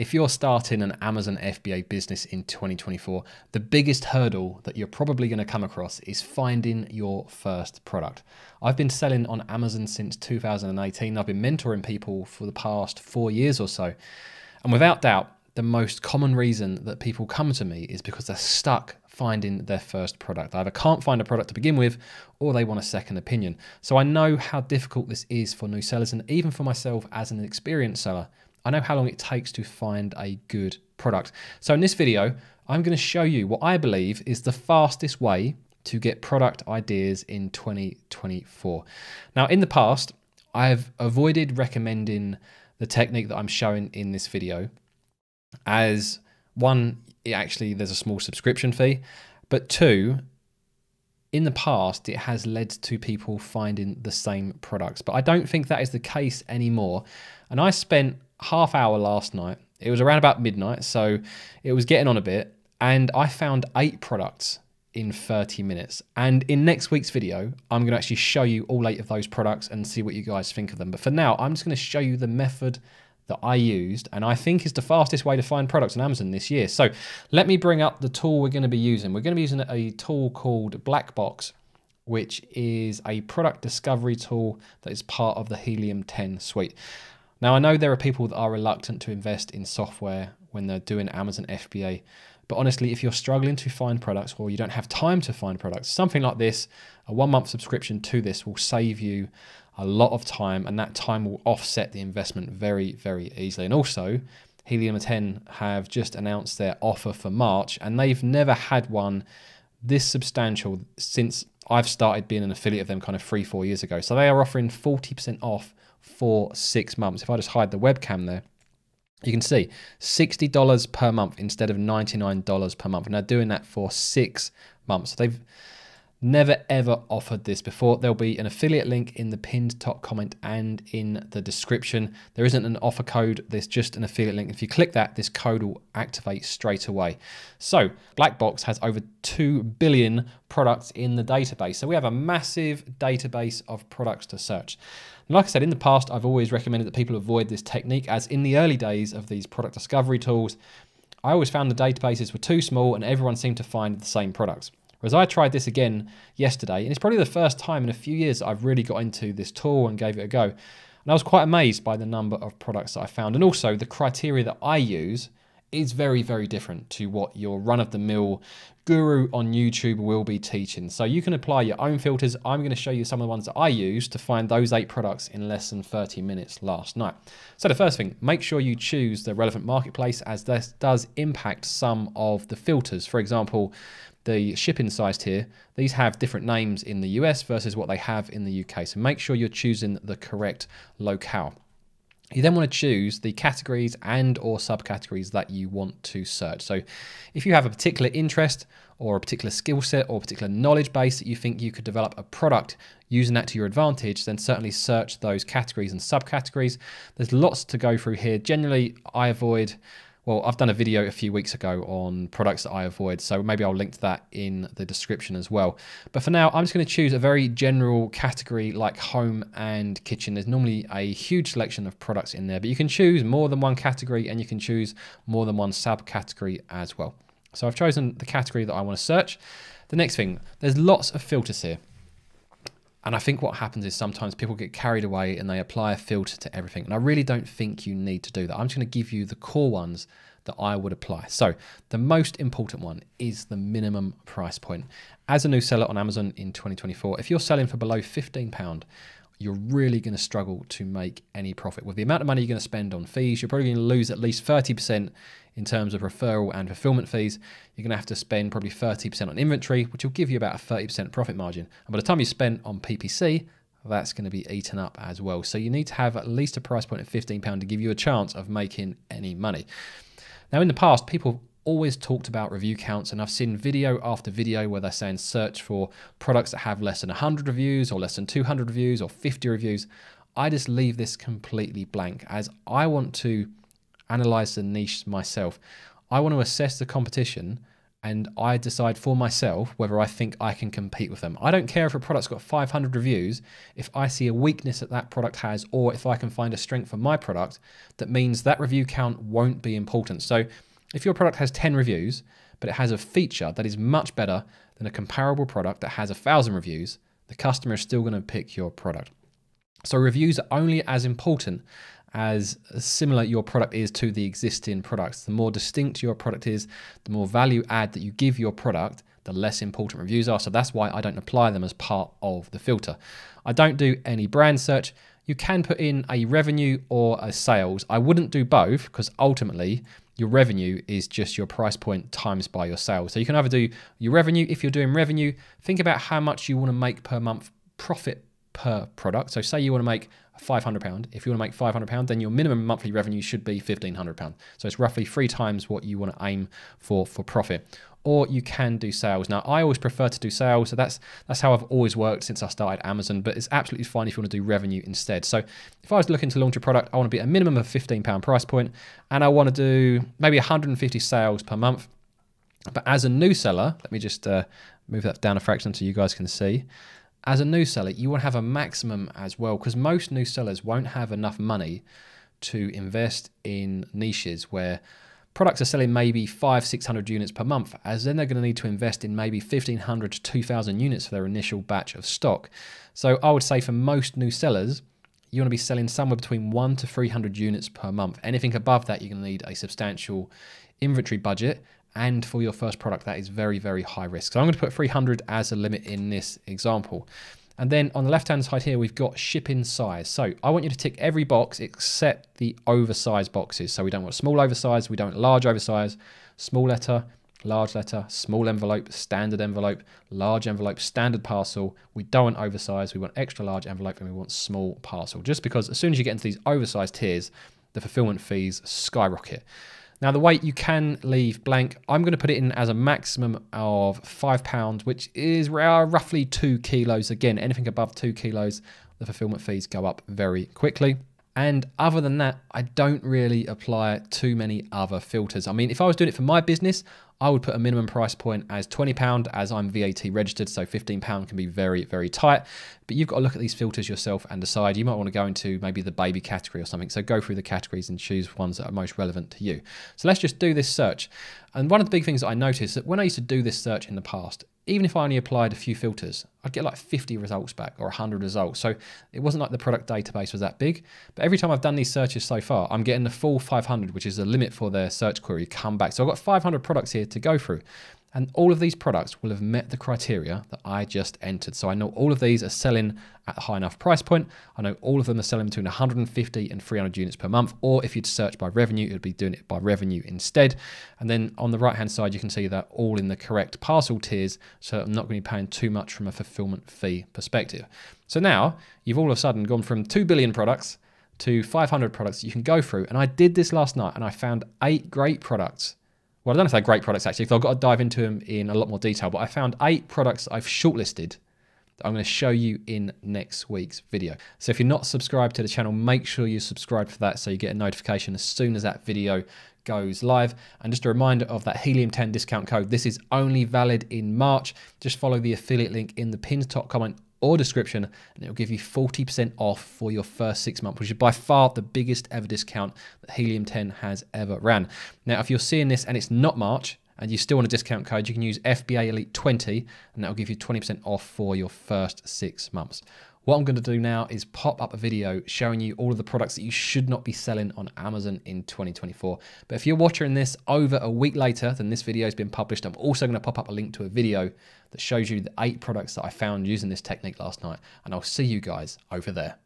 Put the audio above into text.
if you're starting an Amazon FBA business in 2024, the biggest hurdle that you're probably going to come across is finding your first product. I've been selling on Amazon since 2018. I've been mentoring people for the past 4 years or so. And without doubt, the most common reason that people come to me is because they're stuck finding their first product. They either can't find a product to begin with, or they want a second opinion. So I know how difficult this is for new sellers, and even for myself as an experienced seller, I know how long it takes to find a good product. So in this video, I'm going to show you what I believe is the fastest way to get product ideas in 2024. Now, in the past, I've avoided recommending the technique that I'm showing in this video, as one, actually there's a small subscription fee, but two, in the past, it has led to people finding the same products. But I don't think that is the case anymore. And I spent half hour last night. It was around about midnight, so it was getting on a bit, and I found 8 products in 30 minutes. And in next week's video, I'm going to actually show you all 8 of those products and see what you guys think of them. But for now, I'm just going to show you the method that I used and I think is the fastest way to find products on Amazon this year. So let me bring up the tool we're going to be using. We're going to be using a tool called Black Box, which is a product discovery tool that is part of the Helium 10 suite. Now, I know there are people that are reluctant to invest in software when they're doing Amazon FBA, but honestly, if you're struggling to find products or you don't have time to find products, something like this, a 1-month subscription to this will save you a lot of time, and that time will offset the investment very, very easily. And also, Helium 10 have just announced their offer for March, and they've never had one this substantial since I've started being an affiliate of them kind of 3-4 years ago. So they are offering 40% off for 6 months. If I just hide the webcam there, you can see $60 per month instead of $99 per month. And they're doing that for 6 months. So they've never ever offered this before. There'll be an affiliate link in the pinned top comment and in the description. There isn't an offer code, there's just an affiliate link. If you click that, this code will activate straight away. So Black Box has over 2 billion products in the database. So we have a massive database of products to search. And like I said, in the past, I've always recommended that people avoid this technique, as in the early days of these product discovery tools, I always found the databases were too small and everyone seemed to find the same products. Whereas I tried this again yesterday, and it's probably the first time in a few years that I've really got into this tool and gave it a go. And I was quite amazed by the number of products that I found. And also the criteria that I use is very, very different to what your run-of-the-mill guru on YouTube will be teaching. So you can apply your own filters. I'm going to show you some of the ones that I use to find those 8 products in less than 30 minutes last night. So the first thing, make sure you choose the relevant marketplace, as this does impact some of the filters. For example, the shipping size tier, these have different names in the US versus what they have in the UK. So make sure you're choosing the correct locale. You then want to choose the categories and or subcategories that you want to search. So if you have a particular interest or a particular skill set or a particular knowledge base that you think you could develop a product using that to your advantage, then certainly search those categories and subcategories. There's lots to go through here. Generally, I avoid, well, I've done a video a few weeks ago on products that I avoid, so maybe I'll link to that in the description as well. But for now, I'm just going to choose a very general category like home and kitchen. There's normally a huge selection of products in there, but you can choose more than one category and you can choose more than one subcategory as well. So I've chosen the category that I want to search. The next thing, there's lots of filters here. And I think what happens is sometimes people get carried away and they apply a filter to everything. And I really don't think you need to do that. I'm just going to give you the core ones that I would apply. So the most important one is the minimum price point. As a new seller on Amazon in 2024, if you're selling for below £15, you're really going to struggle to make any profit. With the amount of money you're going to spend on fees, you're probably going to lose at least 30% in terms of referral and fulfillment fees. You're going to have to spend probably 30% on inventory, which will give you about a 30% profit margin. And by the time you spend on PPC, that's going to be eaten up as well. So you need to have at least a price point of £15 to give you a chance of making any money. Now, in the past, people always talked about review counts, and I've seen video after video where they're saying search for products that have less than 100 reviews or less than 200 reviews or 50 reviews. I just leave this completely blank, as I want to analyze the niche myself. I want to assess the competition and I decide for myself whether I think I can compete with them. I don't care if a product's got 500 reviews. If I see a weakness that that product has, or if I can find a strength for my product, that means that review count won't be important. So if your product has 10 reviews, but it has a feature that is much better than a comparable product that has 1,000 reviews, the customer is still going to pick your product. So reviews are only as important as similar your product is to the existing products. The more distinct your product is, the more value add that you give your product, the less important reviews are. So that's why I don't apply them as part of the filter. I don't do any brand search. You can put in a revenue or a sales. I wouldn't do both because ultimately your revenue is just your price point times by your sales. So you can either do your revenue. If you're doing revenue, think about how much you want to make per month profit per product. So say you want to make £500. If you want to make £500, then your minimum monthly revenue should be £1,500. So it's roughly 3 times what you want to aim for profit. Or you can do sales. Now, I always prefer to do sales. So that's how I've always worked since I started Amazon, but it's absolutely fine if you want to do revenue instead. So if I was looking to launch a product, I want to be at a minimum of £15 price point, and I want to do maybe 150 sales per month. But as a new seller, let me just move that down a fraction so you guys can see. As a new seller, you want to have a maximum as well, because most new sellers won't have enough money to invest in niches where products are selling maybe 500-600 units per month, as then they're going to need to invest in maybe 1,500 to 2,000 units for their initial batch of stock. So I would say for most new sellers, you want to be selling somewhere between 100 to 300 units per month. Anything above that, you're going to need a substantial inventory budget. And for your first product, that is very, very high risk. So I'm going to put 300 as a limit in this example. And then on the left-hand side here, we've got shipping size. So I want you to tick every box except the oversized boxes. So we don't want small oversized, we don't want large oversized, small letter, large letter, small envelope, standard envelope, large envelope, standard parcel. We don't want oversized, we want extra large envelope, and we want small parcel. Just because as soon as you get into these oversized tiers, the fulfillment fees skyrocket. Now, the weight you can leave blank. I'm going to put it in as a maximum of £5, which is roughly 2 kilos. Again, anything above 2 kilos, the fulfillment fees go up very quickly. And other than that, I don't really apply too many other filters. I mean, if I was doing it for my business, I would put a minimum price point as £20 as I'm VAT registered. So £15 can be very, very tight. But you've got to look at these filters yourself and decide. You might want to go into maybe the baby category or something. So go through the categories and choose ones that are most relevant to you. So let's just do this search. And one of the big things that I noticed that when I used to do this search in the past, even if I only applied a few filters, I'd get like 50 results back or 100 results. So it wasn't like the product database was that big. But every time I've done these searches so far, I'm getting the full 500, which is the limit for their search query, come back. So I've got 500 products here to go through. And all of these products will have met the criteria that I just entered. So I know all of these are selling at a high enough price point. I know all of them are selling between 150 and 300 units per month. Or if you'd search by revenue, it would be doing it by revenue instead. And then on the right-hand side, you can see that all in the correct parcel tiers. So I'm not going to be paying too much from a fulfillment fee perspective. So now you've all of a sudden gone from 2 billion products to 500 products that you can go through. And I did this last night and I found 8 great products. Well, I don't know if they're great products actually, because I've got to dive into them in a lot more detail, but I found 8 products that I've shortlisted that I'm going to show you in next week's video. So if you're not subscribed to the channel, make sure you subscribe for that so you get a notification as soon as that video goes live. And just a reminder of that Helium10 discount code. This is only valid in March. Just follow the affiliate link in the pinned top comment or description, and it'll give you 40% off for your first 6 months, which is by far the biggest ever discount that Helium10 has ever ran. Now, if you're seeing this and it's not March and you still want a discount code, you can use FBA Elite 20, and that'll give you 20% off for your first 6 months. What I'm going to do now is pop up a video showing you all of the products that you should not be selling on Amazon in 2024. But if you're watching this over a week later than this video has been published, I'm also going to pop up a link to a video that shows you the 8 products that I found using this technique last night. And I'll see you guys over there.